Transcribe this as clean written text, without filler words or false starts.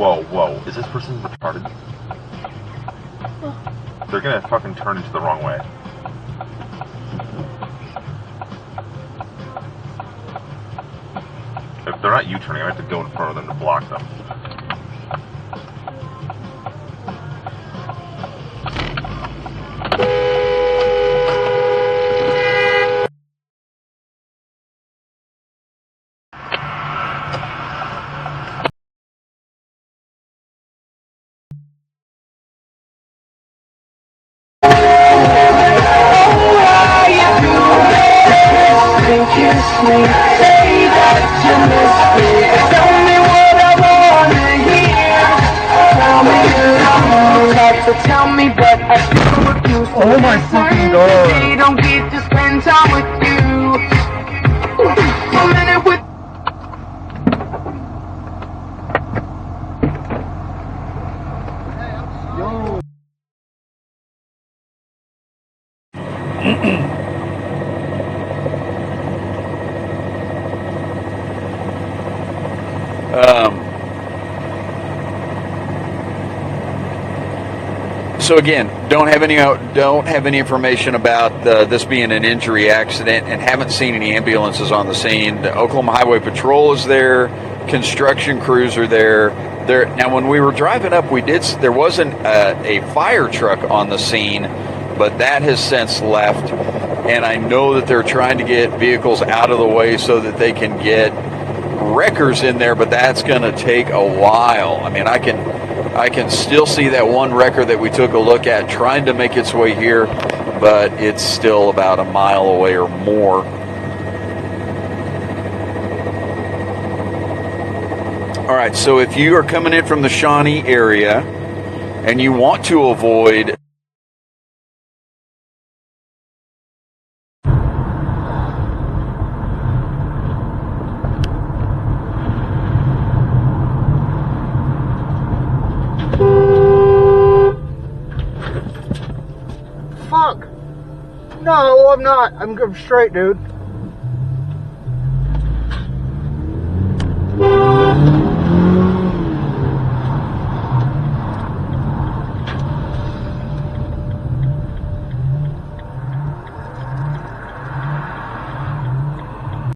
Whoa, whoa. Is this person retarded? They're gonna fucking turn into the wrong way. If they're not U-turning, I have to go in front of them to block them. Tell me, but I still refuse to oh my fucking god! They don't get to spend time with you. A minute with. Yo. So again, don't have any information about this being an injury accident, and haven't seen any ambulances on the scene. The Oklahoma Highway Patrol is there, construction crews are there. Now, when we were driving up, there wasn't a fire truck on the scene, but that has since left. And I know that they're trying to get vehicles out of the way so that they can get wreckers in there, but that's going to take a while. I mean, I can still see that one wrecker that we took a look at trying to make its way here, but it's still about a mile away or more. All right, so if you are coming in from the Shawnee area and you want to avoid Fuck! No, I'm not. I'm straight, dude.